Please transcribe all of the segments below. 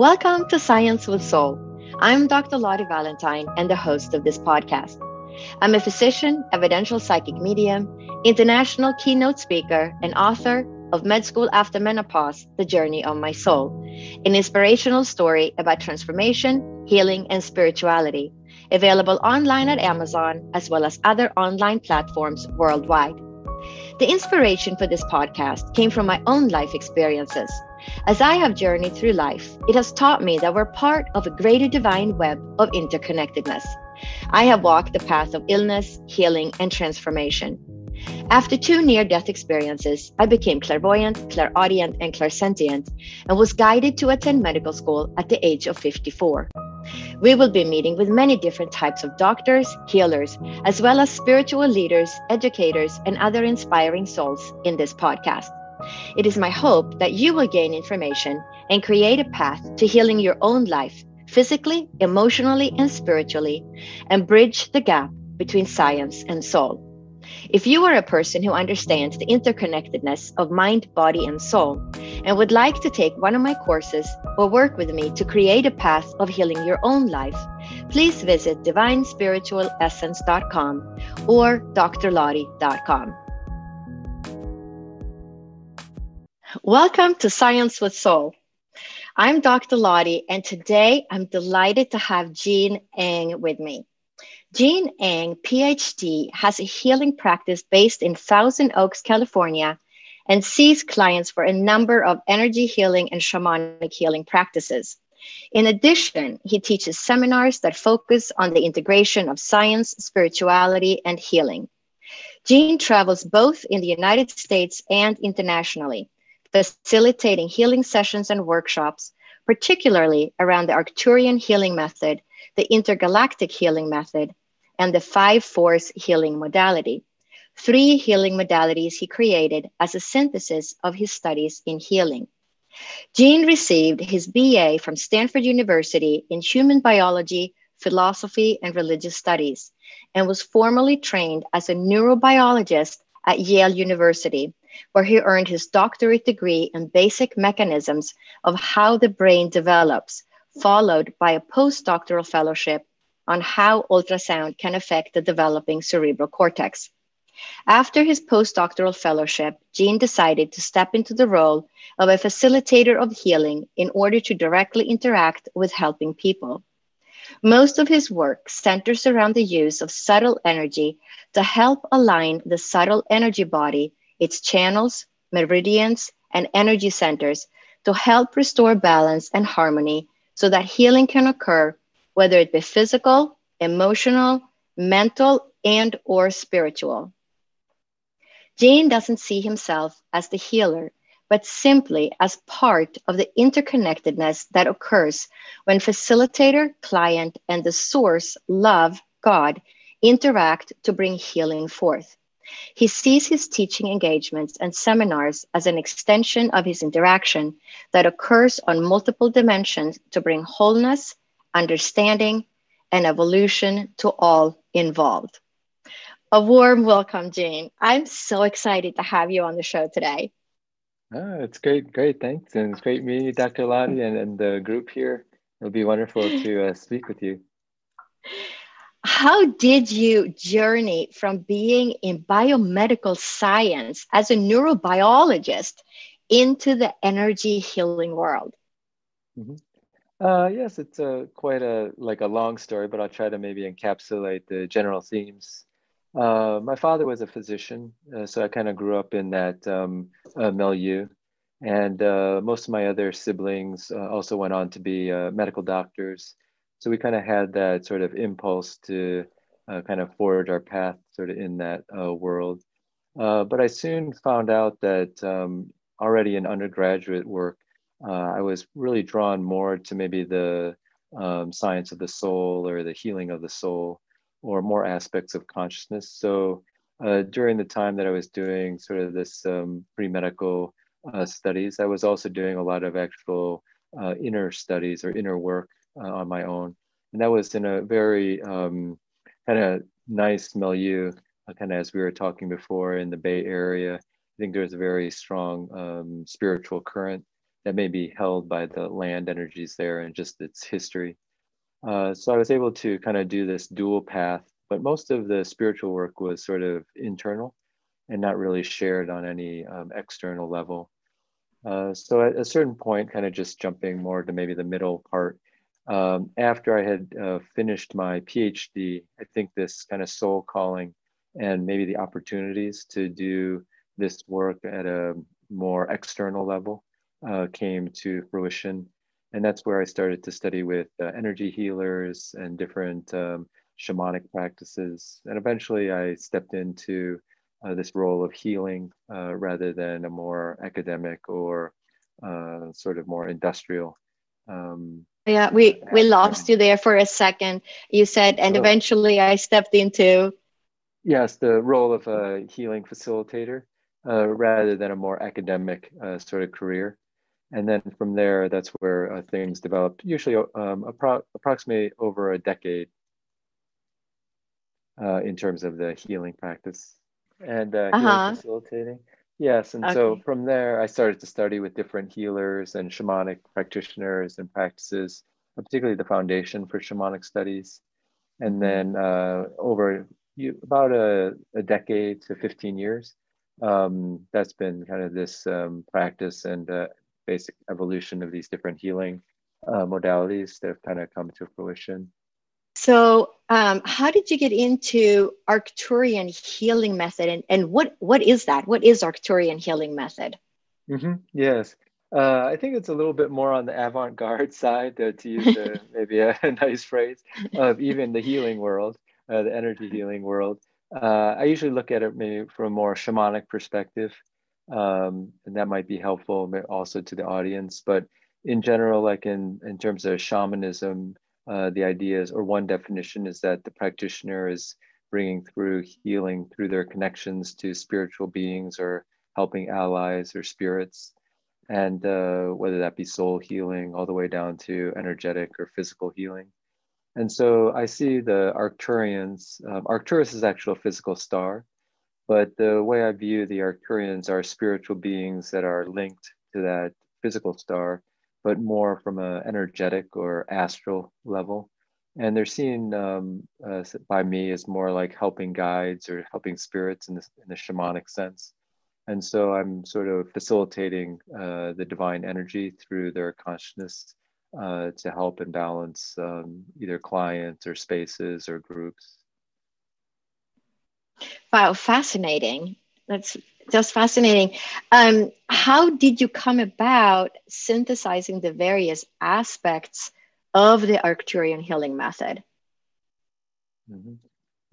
Welcome to Science with Soul. I'm Dr. Lottie Valentine and the host of this podcast. I'm a physician, evidential psychic medium, international keynote speaker, and author of Med School After Menopause, The Journey of My Soul, an inspirational story about transformation, healing, and spirituality, available online at Amazon as well as other online platforms worldwide. The inspiration for this podcast came from my own life experiences. As I have journeyed through life, it has taught me that we're part of a greater divine web of interconnectedness. I have walked the path of illness, healing, and transformation. After 2 near-death experiences, I became clairvoyant, clairaudient, and clairsentient, and was guided to attend medical school at the age of 54. We will be meeting with many different types of doctors, healers, as well as spiritual leaders, educators, and other inspiring souls in this podcast. It is my hope that you will gain information and create a path to healing your own life, physically, emotionally, and spiritually, and bridge the gap between science and soul. If you are a person who understands the interconnectedness of mind, body, and soul, and would like to take one of my courses or work with me to create a path of healing your own life, please visit divinespiritualessence.com or drlottie.com. Welcome to Science with Soul. I'm Dr. Lottie, and today I'm delighted to have Jean Eng with me. Jean Eng, Ph.D., has a healing practice based in Thousand Oaks, California, and sees clients for a number of energy healing and shamanic healing practices. In addition, he teaches seminars that focus on the integration of science, spirituality, and healing. Jean travels both in the United States and internationally, facilitating healing sessions and workshops, particularly around the Arcturian Healing Method, the InterGalactic Healing Method, and the 5 Force Healing Modality, 3 healing modalities he created as a synthesis of his studies in healing. Jean received his BA from Stanford University in human biology, philosophy, and religious studies, and was formally trained as a neurobiologist at Yale University, where he earned his doctorate degree in basic mechanisms of how the brain develops, followed by a post-doctoral fellowship on how ultrasound can affect the developing cerebral cortex. After his postdoctoral fellowship, Jean decided to step into the role of a facilitator of healing in order to directly interact with helping people. Most of his work centers around the use of subtle energy to help align the subtle energy body, its channels, meridians, and energy centers to help restore balance and harmony so that healing can occur, whether it be physical, emotional, mental, and or spiritual. Jean doesn't see himself as the healer, but simply as part of the interconnectedness that occurs when facilitator, client, and the source, love, God, interact to bring healing forth. He sees his teaching engagements and seminars as an extension of his interaction that occurs on multiple dimensions to bring wholeness, understanding, and evolution to all involved. A warm welcome, Jean. I'm so excited to have you on the show today. It's great, thanks. And it's great meeting you, Dr. Lottie, and the group here. It'll be wonderful to speak with you. How did you journey from being in biomedical science as a neurobiologist into the energy healing world? Mm-hmm. Yes, it's quite a long story, but I'll try to maybe encapsulate the general themes. My father was a physician, so I kind of grew up in that milieu. And most of my other siblings also went on to be medical doctors. So we kind of had that sort of impulse to kind of forge our path sort of in that world. But I soon found out that already in undergraduate work, I was really drawn more to maybe the science of the soul or the healing of the soul, or more aspects of consciousness. So during the time that I was doing sort of this pre-medical studies, I was also doing a lot of actual inner studies or inner work on my own. And that was in a very kind of nice milieu, kind of as we were talking before in the Bay Area. I think there's a very strong spiritual current that may be held by the land energies there and just its history. So I was able to kind of do this dual path, but most of the spiritual work was sort of internal and not really shared on any external level. So at a certain point, kind of just jumping more to maybe the middle part, after I had finished my PhD, I think this kind of soul calling and maybe the opportunities to do this work at a more external level came to fruition. And that's where I started to study with energy healers and different shamanic practices. And eventually I stepped into this role of healing rather than a more academic or sort of more industrial. Yeah, we lost you there for a second. You said, and Oh, eventually I stepped into. yes, the role of a healing facilitator rather than a more academic sort of career. And then from there, that's where things developed, usually approximately over a decade in terms of the healing practice and healing Uh-huh. facilitating. Yes, and so Okay. from there, I started to study with different healers and shamanic practitioners and practices, particularly the foundation for shamanic studies. And Mhm. then over about a decade to 15 years, that's been kind of this practice and basic evolution of these different healing modalities that have kind of come to fruition. So, how did you get into Arcturian Healing Method, and what is that? What is Arcturian Healing Method? Yes. I think it's a little bit more on the avant-garde side, to use maybe a, a nice phrase, of even the healing world, the energy healing world. I usually look at it maybe from a more shamanic perspective, and that might be helpful also to the audience. But in general, like in terms of shamanism, the idea is, or one definition is that the practitioner is bringing through healing through their connections to spiritual beings or helping allies or spirits, and whether that be soul healing all the way down to energetic or physical healing. And so I see the Arcturians. Arcturus is actually a physical star, but the way I view the Arcturians are spiritual beings that are linked to that physical star, but more from an energetic or astral level. And they're seen by me as more like helping guides or helping spirits in the shamanic sense. And so I'm sort of facilitating the divine energy through their consciousness to help and balance either clients or spaces or groups. Wow, fascinating. That's just fascinating. How did you come about synthesizing the various aspects of the Arcturian Healing Method? Mhm.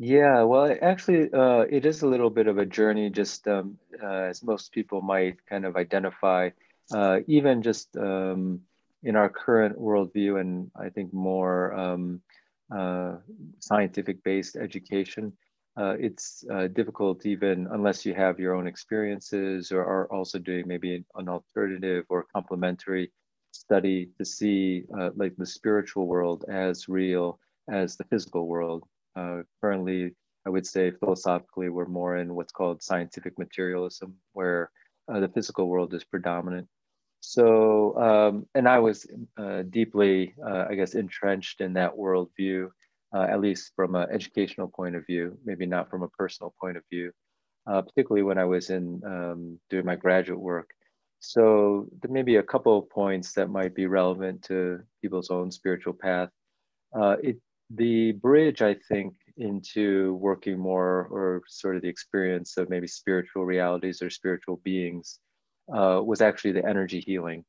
Yeah, well, actually, it is a little bit of a journey, just as most people might kind of identify, even just in our current worldview, and I think more uh, scientific-based education. It's difficult even unless you have your own experiences or are also doing maybe an alternative or complementary study to see like the spiritual world as real as the physical world. Currently, I would say philosophically, we're more in what's called scientific materialism, where the physical world is predominant. So, and I was deeply, I guess, entrenched in that worldview, at least from an educational point of view, maybe not from a personal point of view, particularly when I was in doing my graduate work. So there may be a couple of points that might be relevant to people's own spiritual path. It the bridge, I think, into working more or sort of the experience of maybe spiritual realities or spiritual beings was actually the energy healing.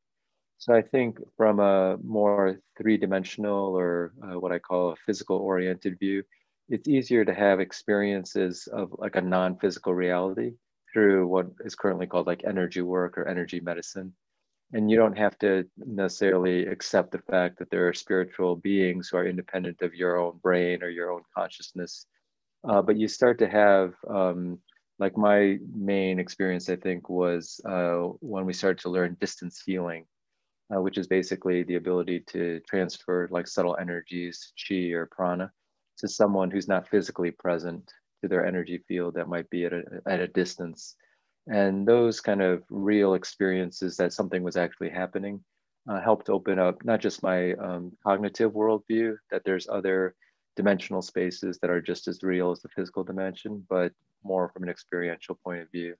So I think from a more three-dimensional or what I call a physical oriented view, it's easier to have experiences of like a non-physical reality through what is currently called like energy work or energy medicine. And you don't have to necessarily accept the fact that there are spiritual beings who are independent of your own brain or your own consciousness. But you start to have, like my main experience, I think, was when we started to learn distance healing, which is basically the ability to transfer like subtle energies, chi or prana, to someone who's not physically present to their energy field that might be at a distance. And those kind of real experiences that something was actually happening helped open up not just my cognitive worldview, that there's other dimensional spaces that are just as real as the physical dimension, but more from an experiential point of view.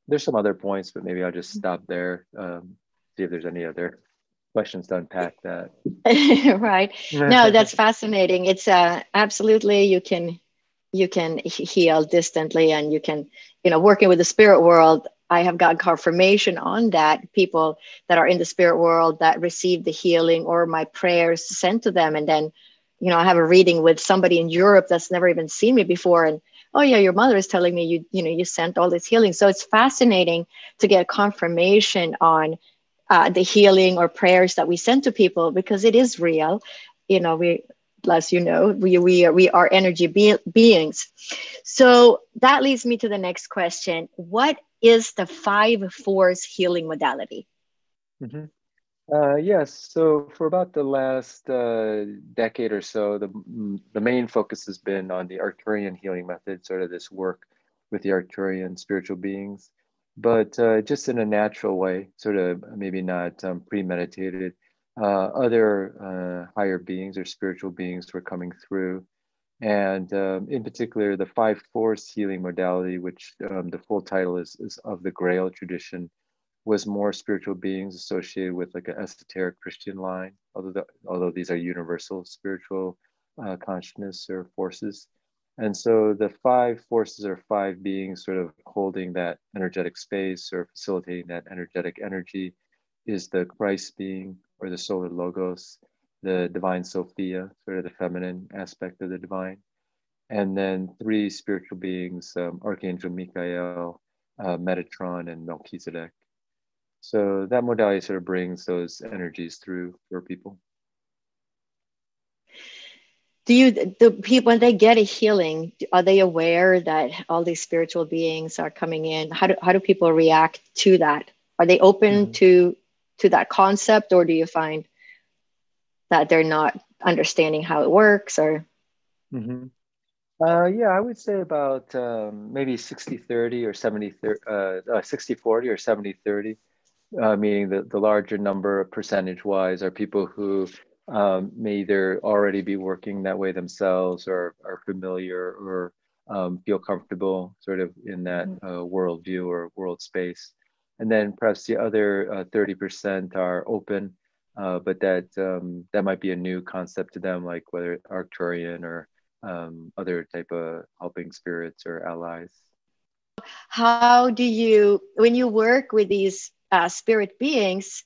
There's some other points, but maybe I'll just stop there, see if there's any other questions to unpack that. Right. No, that's fascinating. It's absolutely you can heal distantly, and you can, working with the spirit world. I have got confirmation on that. People that are in the spirit world that receive the healing or my prayers sent to them, and then, I have a reading with somebody in Europe that's never even seen me before, and oh yeah, your mother is telling me you sent all this healing. So it's fascinating to get confirmation on the healing or prayers that we send to people, because it is real. We, as you know, we are energy beings. So that leads me to the next question. What is the 5-force healing modality? Mhm. Yes, so for about the last decade or so, the main focus has been on the Arcturian Healing Method, sort of this work with the Arcturian spiritual beings, but just in a natural way, sort of maybe not premeditated. Other higher beings or spiritual beings were coming through, and in particular, the 5-force healing modality, which the full title is of the Grail tradition, was more spiritual beings associated with like an esoteric Christian line, although these are universal spiritual consciousness or forces. And so the 5 forces are 5 beings sort of holding that energetic space or facilitating that energetic energy is the Christ being or the solar logos, the divine Sophia, sort of the feminine aspect of the divine. And then 3 spiritual beings, Archangel Michael, Metatron, and Melchizedek. So that modality sort of brings those energies through for people. The people, when they get a healing, are they aware that all these spiritual beings are coming in? How do people react to that? Are they open to that concept, or do you find that they're not understanding how it works? Or Yeah, I would say about maybe 60-30 or 60-40 or 70-30, meaning the larger number percentage-wise are people who may either already be working that way themselves or are familiar or feel comfortable sort of in that worldview or world space. And then perhaps the other 30% are open, but that might be a new concept to them, like whether Arcturian or other type of helping spirits or allies. how do you, when you work with these spirit beings,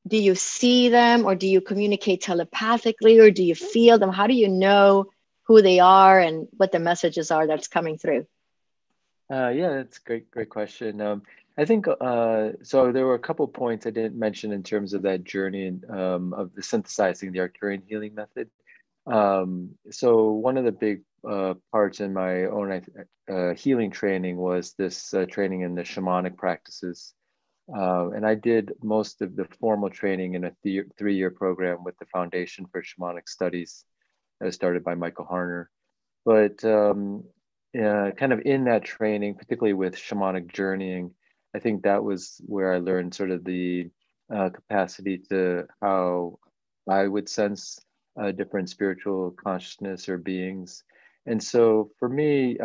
do you see them, or do you communicate telepathically, or do you feel them? How do you know who they are and what the messages are that's coming through? Yeah, that's a great question. I think so. There were a couple points I didn't mention in terms of that journey of the synthesizing the Arcturian healing method. So one of the big parts in my own healing training was this training in the shamanic practices. And I did most of the formal training in a 3-year program with the Foundation for Shamanic Studies that was started by Michael Harner. But kind of in that training, particularly with shamanic journeying, I think that was where I learned sort of the capacity to how I would sense different spiritual consciousness or beings. And so for me,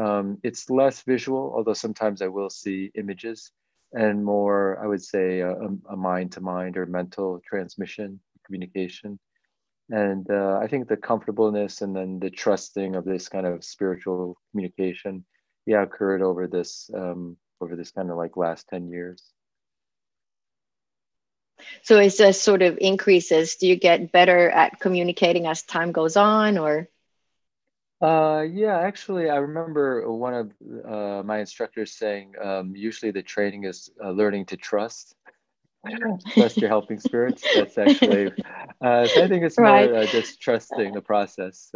it's less visual, although sometimes I will see images, and more, I would say, a mind to mind or mental transmission, communication. And I think the comfortableness and then the trusting of this kind of spiritual communication, yeah, occurred over this kind of like last 10 years. So it's just sort of increases. Do you get better at communicating as time goes on, or? Yeah, actually, I remember one of my instructors saying usually the training is learning to trust. Trust your helping spirits. That's actually, so I think it's Right. more just trusting the process.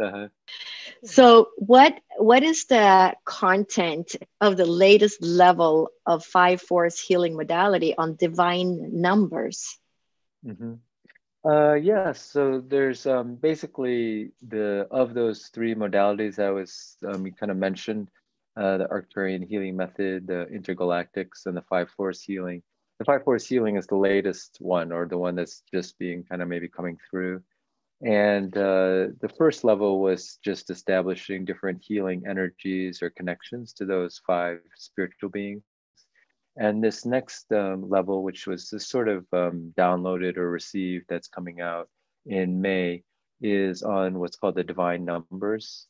So what is the content of the latest level of 5-force healing modality on divine numbers? Mm-hmm. Yes, so there's basically of those 3 modalities I was you kind of mentioned. the Arcturian Healing Method, the InterGalactics, and the Five Force Healing. The Five Force Healing is the latest one, or the one that's just being kind of maybe coming through. And the first level was just establishing different healing energies or connections to those five spiritual beings. And this next level, which was just sort of downloaded or received, that's coming out in May, is on what's called the divine numbers.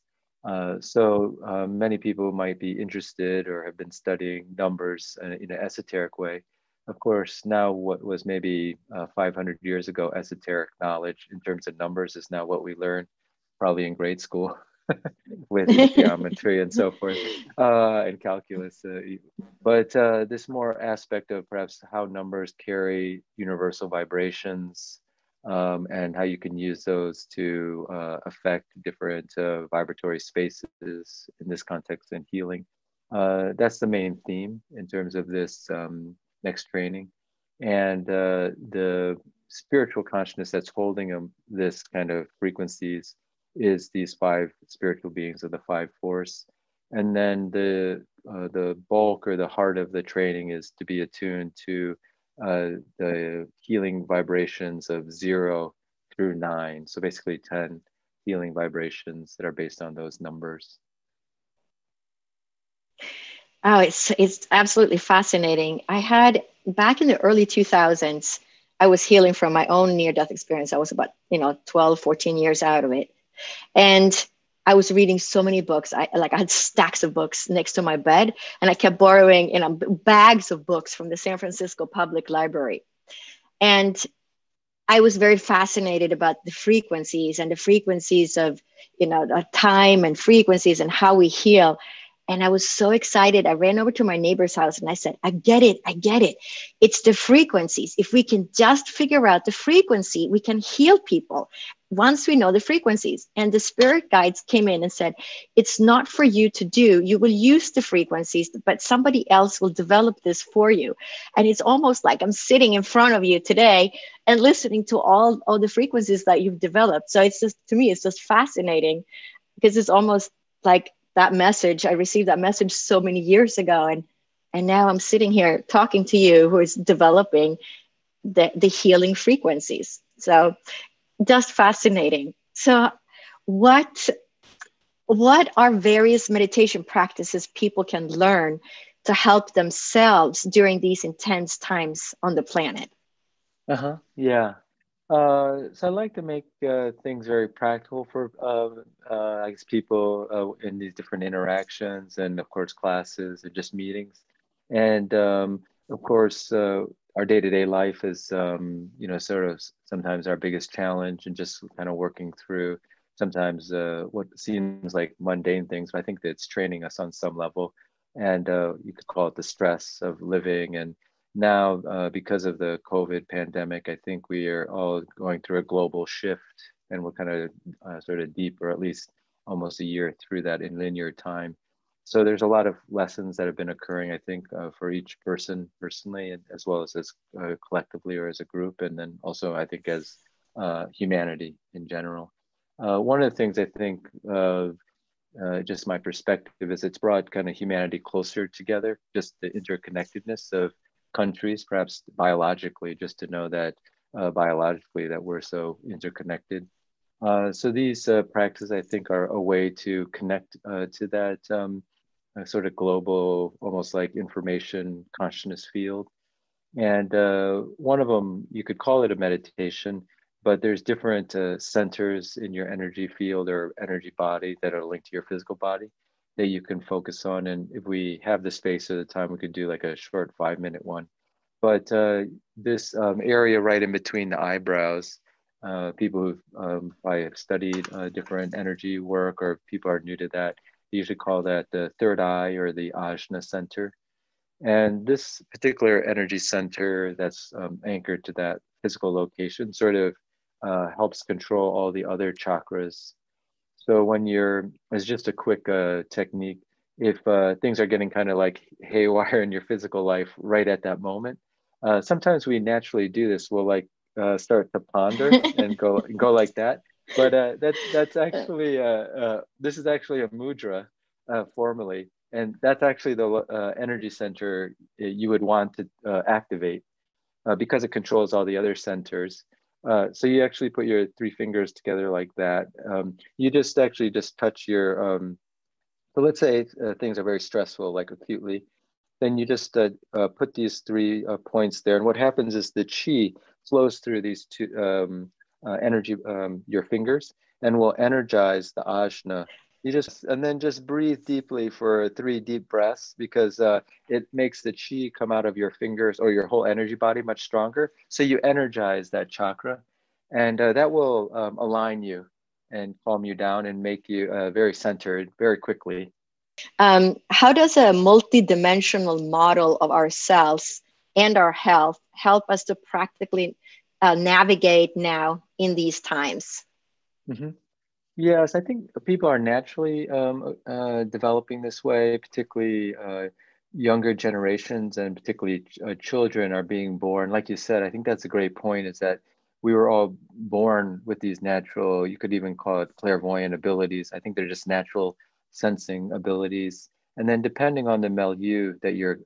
So many people might be interested or have been studying numbers in an esoteric way. Of course, now what was maybe 500 years ago esoteric knowledge in terms of numbers is now what we learn probably in grade school with geometry and so forth, and calculus. But this more aspect of perhaps how numbers carry universal vibrations, and how you can use those to affect different vibratory spaces in this context and healing. That's the main theme in terms of this next training. And the spiritual consciousness that's holding this kind of frequencies is these five spiritual beings of the five force. And then the bulk or the heart of the training is to be attuned to the healing vibrations of 0 through 9. So basically 10 healing vibrations that are based on those numbers. Oh, it's absolutely fascinating. I had back in the early 2000s, I was healing from my own near-death experience. I was about 12, 14 years out of it. And I was reading so many books. I had stacks of books next to my bed, and I kept borrowing bags of books from the San Francisco Public Library. And I was very fascinated about the frequencies and the frequencies of, the time and frequencies and how we heal. And I was so excited. I ran over to my neighbor's house and I said, I get it. It's the frequencies. If we can just figure out the frequency, we can heal people once we know the frequencies. And the spirit guides came in and said, it's not for you to do. You will use the frequencies, but somebody else will develop this for you. And it's almost like I'm sitting in front of you today and listening to all the frequencies that you've developed. So it's just, to me, it's just fascinating, because it's almost like that message. I received that message so many years ago. And now I'm sitting here talking to you who is developing the healing frequencies. So just fascinating. So what are various meditation practices people can learn to help themselves during these intense times on the planet? Yeah. So I like to make things very practical for I guess people in these different interactions, and of course classes and just meetings. And of course our day-to-day life is sort of sometimes our biggest challenge, and just kind of working through sometimes what seems like mundane things, but I think that it's training us on some level. And you could call it the stress of living. And now, because of the COVID pandemic, I think we are all going through a global shift, and we're kind of sort of deep, or at least almost a year through that in linear time. So there's a lot of lessons that have been occurring, I think, for each person personally, and as well as collectively or as a group, and then also I think as humanity in general. One of the things I think just my perspective is it's brought kind of humanity closer together, just the interconnectedness of countries, perhaps biologically, just to know that biologically that we're so interconnected. So these practices, I think, are a way to connect to that sort of global, almost like information consciousness field. And one of them, you could call it a meditation, but there's different centers in your energy field or energy body that are linked to your physical body that you can focus on. And if we have the space at the time, we could do like a short 5-minute one. But this area right in between the eyebrows, people who've probably have studied different energy work, or people are new to that, they usually call that the third eye or the ajna center. And this particular energy center that's anchored to that physical location sort of helps control all the other chakras. So when it's just a quick technique, if things are getting kind of like haywire in your physical life right at that moment, sometimes we naturally do this. We'll like start to ponder and go like that. But that's actually this is actually a mudra formally, And that's actually the energy center you would want to activate because it controls all the other centers. So you actually put your three fingers together like that. You just actually just touch your, so let's say things are very stressful, like acutely, then you just put these three points there. And what happens is the chi flows through these two energy, your fingers, and will energize the ajna. You just, and then just breathe deeply for three deep breaths because it makes the chi come out of your fingers or your whole energy body much stronger. So you energize that chakra, and that will align you and calm you down and make you very centered very quickly. How does a multidimensional model of ourselves and our health help us to practically navigate now in these times? Mm-hmm. Yes, I think people are naturally developing this way, particularly younger generations and particularly children are being born. Like you said, I think that's a great point is that we were all born with these natural, you could even call it clairvoyant abilities. I think they're just natural sensing abilities. And then depending on the milieu that you're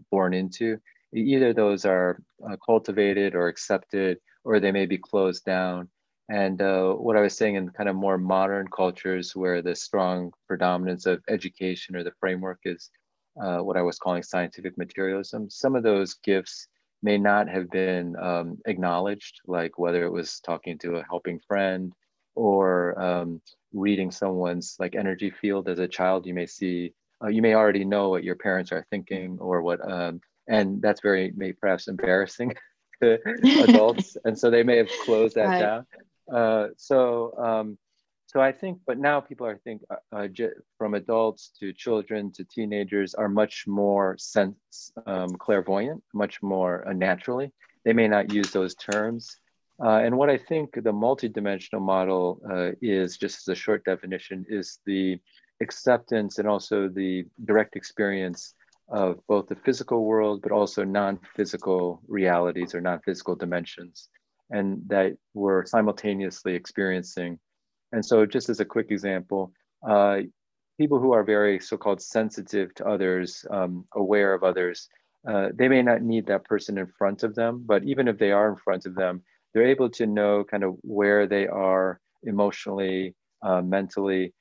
born into, either those are cultivated or accepted, or they may be closed down. And what I was saying in kind of more modern cultures where the strong predominance of education or the framework is what I was calling scientific materialism, some of those gifts may not have been acknowledged, like whether it was talking to a helping friend or reading someone's like energy field as a child. You may see, you may already know what your parents are thinking or what, and that's very, may perhaps embarrassing to adults. And so they may have closed that Right. down. So I think, but now people are from adults to children to teenagers are much more clairvoyant, much more naturally. They may not use those terms. And what I think the multidimensional model is, just as a short definition, is the acceptance and also the direct experience of both the physical world, but also non-physical realities or non-physical dimensions, and that we're simultaneously experiencing. And so just as a quick example, people who are very so-called sensitive to others, aware of others, they may not need that person in front of them, but even if they are in front of them, they're able to know kind of where they are emotionally, mentally,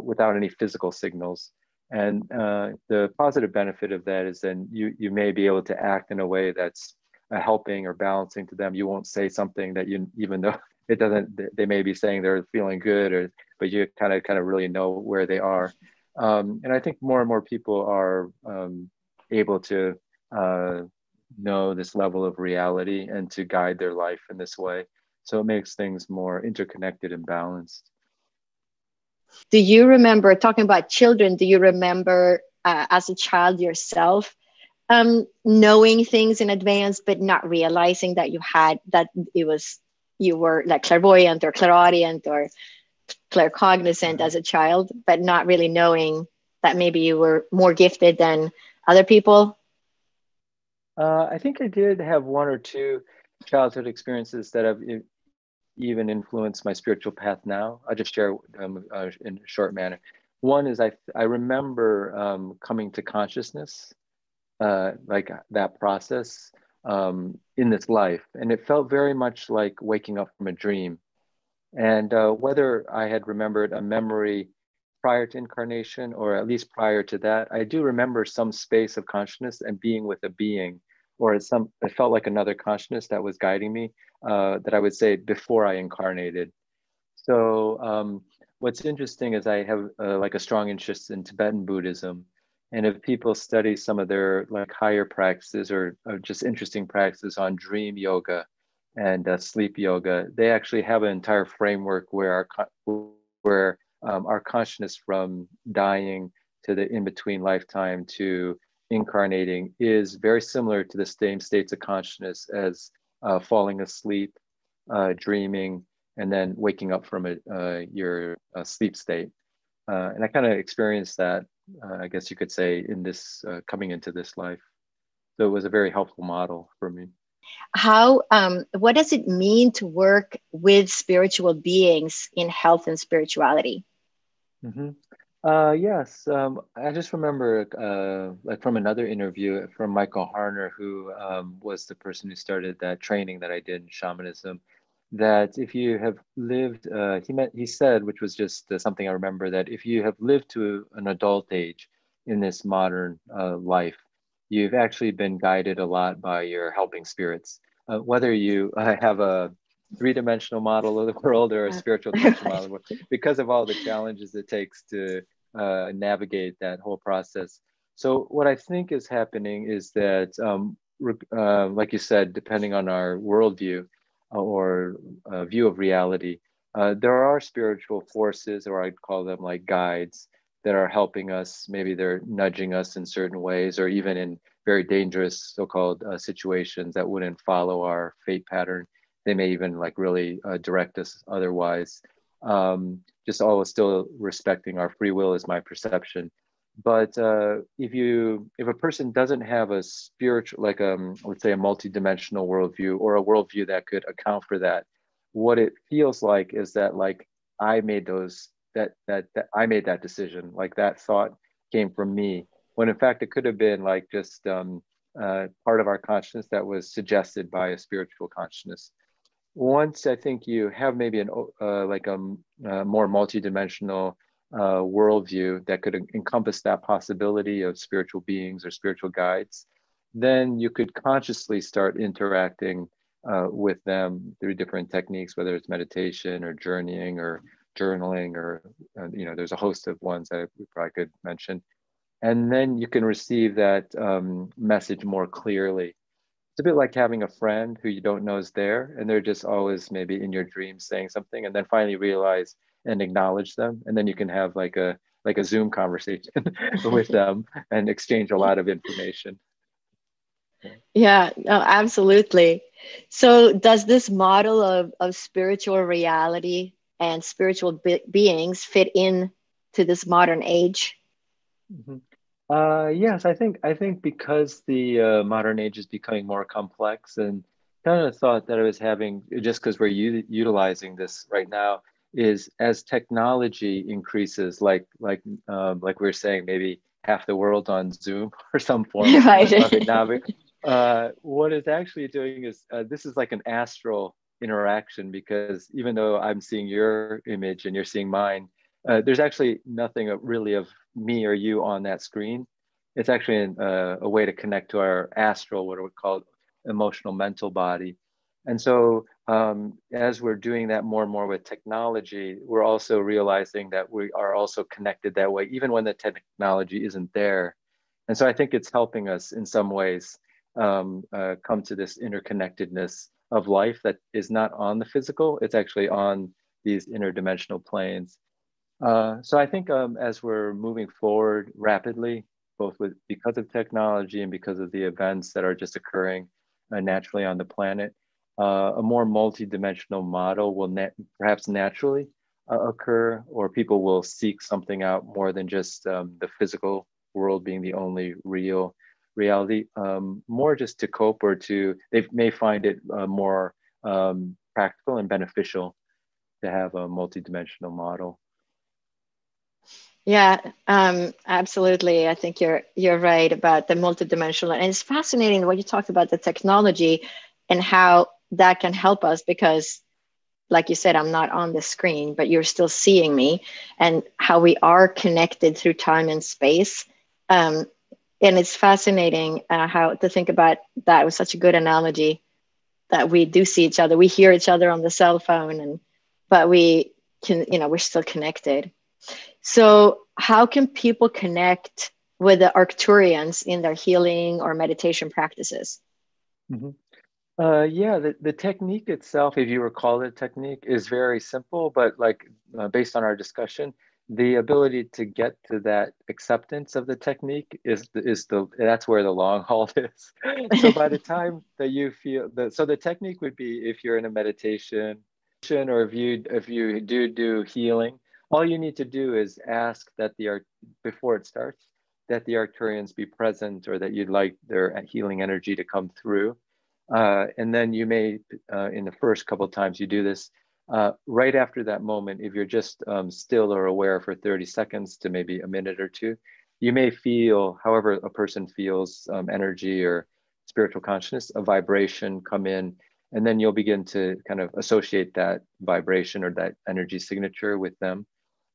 without any physical signals. And the positive benefit of that is then you may be able to act in a way that's helping or balancing to them. You won't say something that you, even though it doesn't, they may be saying they're feeling good, or but you kind of really know where they are. And I think more and more people are able to know this level of reality and to guide their life in this way. So it makes things more interconnected and balanced. Do you remember, talking about children, do you remember as a child yourself knowing things in advance, but not realizing that you were like clairvoyant or clairaudient or claircognizant as a child, but not really knowing that maybe you were more gifted than other people? I think I did have one or two childhood experiences that have even influenced my spiritual path now. I'll just share in a short manner. One is I remember coming to consciousness, like that process in this life. And it felt very much like waking up from a dream. And whether I had remembered a memory prior to incarnation or at least prior to that, I do remember some space of consciousness and being with a being, or it felt like another consciousness that was guiding me, that I would say before I incarnated. So what's interesting is I have like a strong interest in Tibetan Buddhism. And if people study some of their like higher practices or just interesting practices on dream yoga and sleep yoga, they actually have an entire framework where our consciousness from dying to the in-between lifetime to incarnating is very similar to the same states of consciousness as falling asleep, dreaming, and then waking up from your sleep state. And I kind of experienced that, I guess you could say, in this coming into this life. So it was a very helpful model for me. What does it mean to work with spiritual beings in health and spirituality? Mm-hmm. Yes, I just remember like from another interview from Michael Harner, who was the person who started that training that I did in shamanism, that if you have lived, he said, which was just something I remember, that if you have lived to an adult age in this modern life, you've actually been guided a lot by your helping spirits. Whether you have a three-dimensional model of the world or a spiritual dimensional model of the world, because of all the challenges it takes to navigate that whole process. So what I think is happening is that, like you said, depending on our worldview or view of reality, there are spiritual forces, or I'd call them like guides, that are helping us. Maybe they're nudging us in certain ways, or even in very dangerous so-called situations that wouldn't follow our fate pattern. They may even like really direct us otherwise. Just always still respecting our free will is my perception. But if a person doesn't have a spiritual, like let's say a multidimensional worldview, or a worldview that could account for that, what it feels like is that like I made those that I made that decision, like that thought came from me, when in fact it could have been like just part of our consciousness that was suggested by a spiritual consciousness. Once I think you have maybe an like a more multidimensional worldview that could encompass that possibility of spiritual beings or spiritual guides, then you could consciously start interacting with them through different techniques, whether it's meditation or journeying or journaling, or there's a host of ones that we probably could mention, and then you can receive that message more clearly. It's a bit like having a friend who you don't know is there, and they're just always maybe in your dreams saying something, and then finally realize and acknowledge them, and then you can have like a Zoom conversation with them and exchange a lot of information. Yeah, no, absolutely. So, does this model of spiritual reality and spiritual beings fit in to this modern age? Mhm. Yes, I think because the modern age is becoming more complex, and kind of thought that I was having, just because we're utilizing this right now, is as technology increases, like we are saying, maybe half the world on Zoom or some form of it Right. now. What it's actually doing is this is like an astral interaction, because even though I'm seeing your image and you're seeing mine, there's actually nothing really of me or you on that screen. It's actually a way to connect to our astral, what we call emotional mental body. And so as we're doing that more and more with technology, we're also realizing that we are also connected that way, even when the technology isn't there. And so I think it's helping us in some ways come to this interconnectedness of life that is not on the physical, it's actually on these interdimensional planes. So I think as we're moving forward rapidly, both because of technology and because of the events that are just occurring naturally on the planet, a more multi-dimensional model will perhaps naturally occur, or people will seek something out more than just the physical world being the only real reality, more just to cope, or they may find it more practical and beneficial to have a multi-dimensional model. Yeah, absolutely. I think you're right about the multidimensional, and it's fascinating what you talked about the technology and how that can help us because, like you said, I'm not on the screen, but you're still seeing me, and how we are connected through time and space. And it's fascinating how to think about that. It was such a good analogy that we do see each other, we hear each other on the cell phone, but we can, we're still connected. So, how can people connect with the Arcturians in their healing or meditation practices? Mhm. Yeah, the technique itself, if you recall the technique, is very simple, but like based on our discussion, the ability to get to that acceptance of the technique that's where the long haul is. So by the time that you feel that, so the technique would be, if you're in a meditation, or if you do healing, all you need to do is ask that before it starts, that the Arcturians be present, or that you'd like their healing energy to come through. And then you may, in the first couple of times you do this, Right after that moment, if you're just still or aware for 30 seconds to maybe a minute or two, you may feel, however a person feels, energy or spiritual consciousness, a vibration come in, and then you'll begin to kind of associate that vibration or that energy signature with them.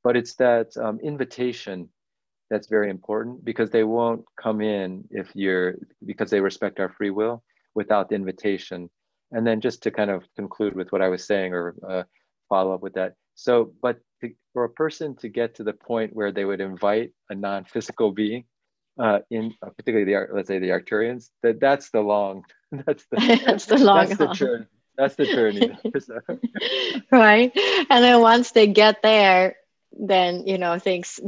But it's that invitation that's very important, because they won't come in because they respect our free will without the invitation. And then just to kind of conclude with what I was saying, or follow up with that. So, but for a person to get to the point where they would invite a non-physical being, particularly let's say the Arcturians, that's the long, that's That's the long that's the haul. journey. That's the journey. Right. And then once they get there, then, things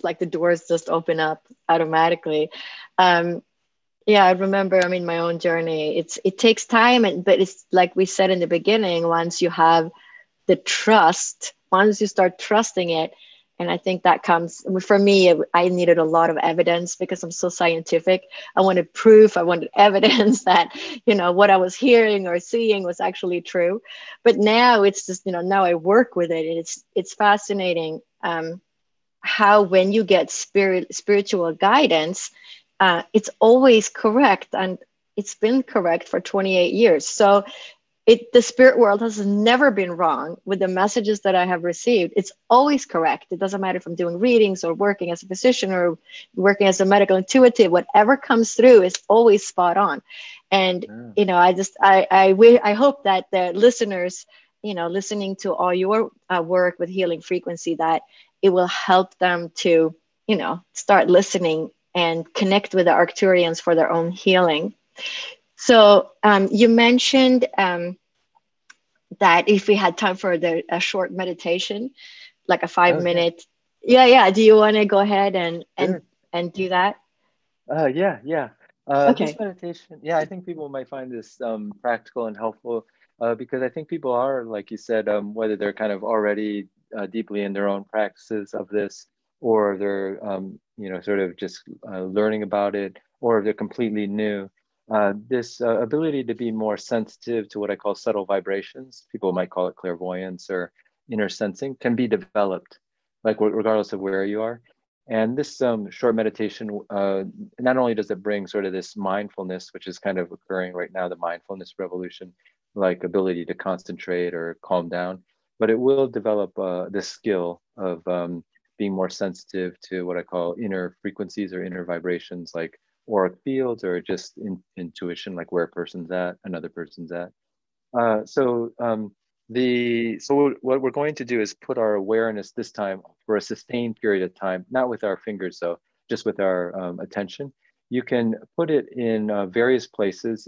like the doors just open up automatically. Yeah, I remember, my own journey, it takes time, but it's like we said in the beginning, once you have the trust, once you start trusting it. And I think that comes for me. I needed a lot of evidence because I'm so scientific. I wanted proof. I wanted evidence that, what I was hearing or seeing was actually true. But now it's just, now I work with it. And it's fascinating how when you get spiritual guidance, it's always correct. And it's been correct for 28 years. So the spirit world has never been wrong with the messages that I have received. It's always correct. It doesn't matter if I'm doing readings or working as a physician or working as a medical intuitive, whatever comes through is always spot on. And, I hope that the listeners, listening to all your work with healing frequency, that it will help them to, start listening and connect with the Arcturians for their own healing. So you mentioned that if we had time for a short meditation, like a 5 minute. Yeah. Do you want to go ahead and Sure. and do that? Yeah. This Okay. meditation, I think people might find this practical and helpful, because I think people are, like you said, whether they're kind of already deeply in their own practices of this, or they're, sort of just learning about it, or if they're completely new. This ability to be more sensitive to what I call subtle vibrations, people might call it clairvoyance or inner sensing, can be developed, like regardless of where you are. And this short meditation, not only does it bring sort of this mindfulness, which is kind of occurring right now, the mindfulness revolution, like ability to concentrate or calm down, but it will develop this skill of being more sensitive to what I call inner frequencies or inner vibrations, like auric fields, or just intuition, like where a person's at, another person's at. So what we're going to do is put our awareness this time for a sustained period of time, not with our fingers though, just with our attention. You can put it in various places.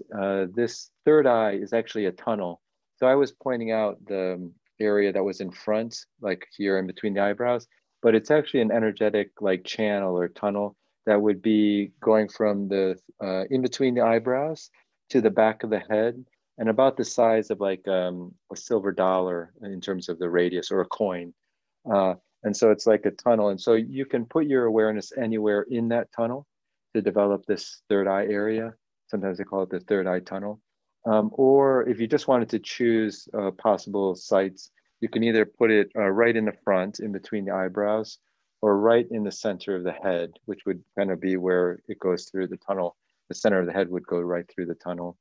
This third eye is actually a tunnel. So I was pointing out the area that was in front, like here in between the eyebrows, but it's actually an energetic like channel or tunnel that would be going from the in between the eyebrows to the back of the head, and about the size of like a silver dollar in terms of the radius, or a coin. And so it's like a tunnel. And so you can put your awareness anywhere in that tunnel to develop this third eye area. Sometimes they call it the third eye tunnel. Or if you just wanted to choose possible sites, you can either put it right in the front, in between the eyebrows, or right in the center of the head, which would kind of be where it goes through the tunnel. The center of the head would go right through the tunnel.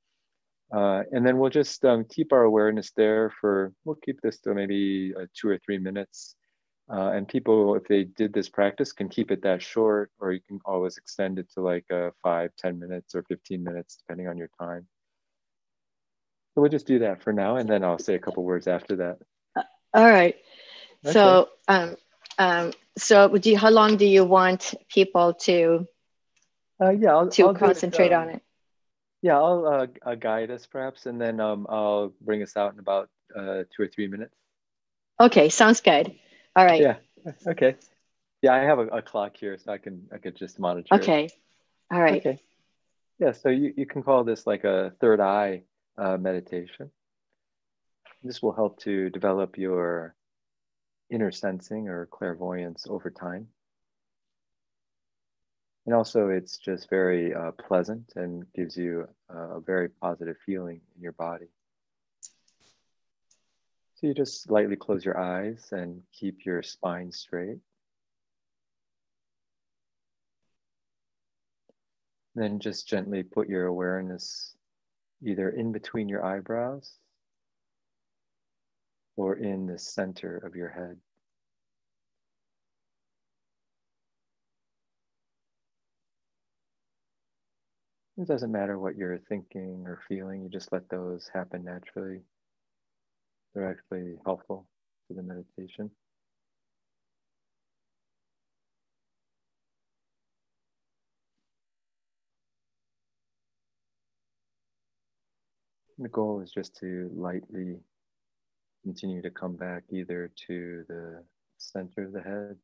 And then we'll just keep our awareness there we'll keep this to maybe 2 or 3 minutes. And people, if they did this practice, can keep it that short, or you can always extend it to like 5, 10 minutes or 15 minutes, depending on your time. So we'll just do that for now, and then I'll say a couple words after that. All right. Okay. So how long do you want people to I'll concentrate on it? Yeah, I'll guide us perhaps, and then I'll bring us out in about 2 or 3 minutes. Okay, sounds good. All right. Yeah. Okay. Yeah, I have a clock here, so I could just monitor it. Okay. All right. Okay. Yeah, so you can call this like a third eye meditation. This will help to develop your inner sensing or clairvoyance over time. And also it's just very pleasant and gives you a very positive feeling in your body. So you just slightly close your eyes and keep your spine straight. Then just gently put your awareness either in between your eyebrows or in the center of your head. It doesn't matter what you're thinking or feeling, you just let those happen naturally. They're actually helpful to the meditation. The goal is just to lightly continue to come back either to the center of the head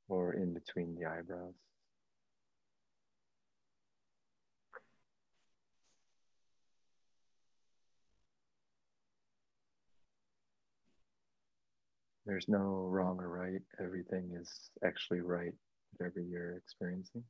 or in between the eyebrows. There's no wrong or right. Everything is actually right, whatever you're experiencing.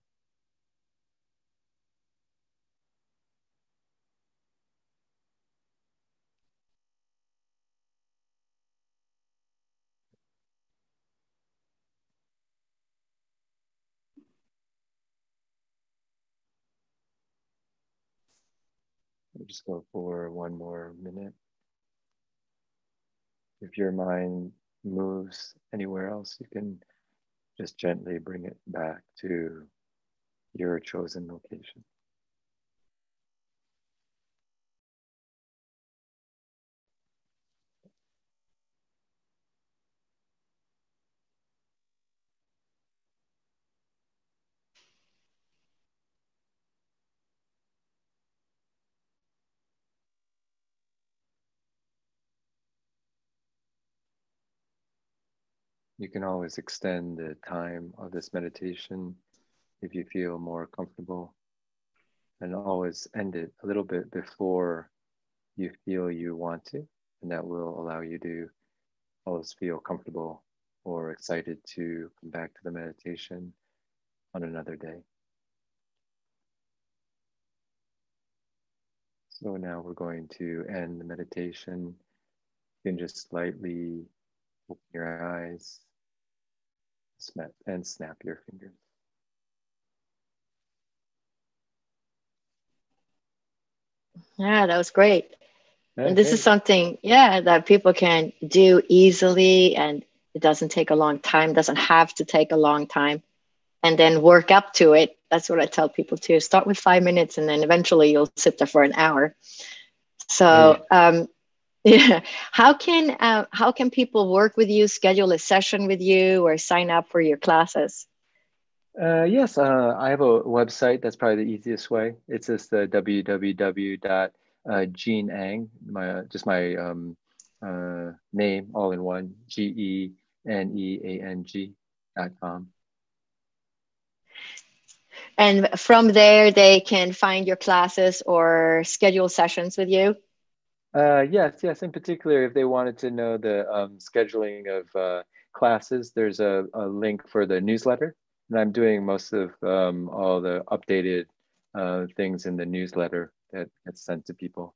We'll just go for one more minute. If your mind moves anywhere else, you can just gently bring it back to your chosen location. You can always extend the time of this meditation if you feel more comfortable, and always end it a little bit before you feel you want to, and that will allow you to always feel comfortable or excited to come back to the meditation on another day. So now we're going to end the meditation. You can just slightly open your eyes and snap your fingers. Yeah, that was great. And this Okay. is something, yeah, that people can do easily, and it doesn't take a long time, doesn't have to take a long time, and then work up to it. That's what I tell people too. Start with 5 minutes, and then eventually you'll sit there for an hour. So, yeah, how can people work with you, schedule a session with you, or sign up for your classes? Yes, I have a website. That's probably the easiest way. It's just the www.geneang, my name all in one, GENEANG.com. And from there, they can find your classes or schedule sessions with you. Yes. In particular, if they wanted to know the scheduling of classes, there's a link for the newsletter. And I'm doing most of all the updated things in the newsletter that gets sent to people.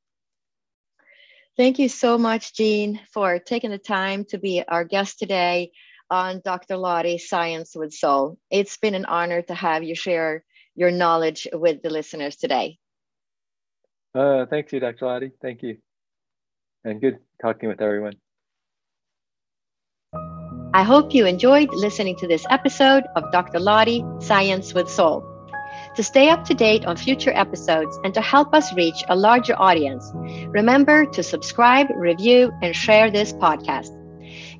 Thank you so much, Jean, for taking the time to be our guest today on Dr. Lottie Science with Soul. It's been an honor to have you share your knowledge with the listeners today. Thank you, Dr. Lottie. Thank you. And good talking with everyone. I hope you enjoyed listening to this episode of Dr. Lottie Science with Soul. To stay up to date on future episodes and to help us reach a larger audience, remember to subscribe, review, and share this podcast.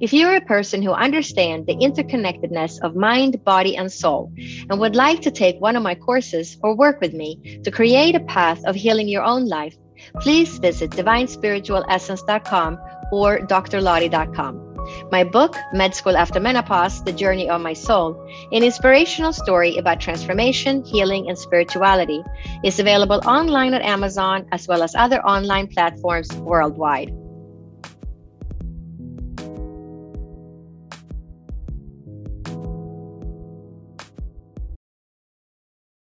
If you're a person who understands the interconnectedness of mind, body, and soul, and would like to take one of my courses or work with me to create a path of healing your own life, please visit divinespiritualessence.com or drlottie.com. My book, Med School After Menopause, The Journey of My Soul, an inspirational story about transformation, healing, and spirituality, is available online at Amazon as well as other online platforms worldwide.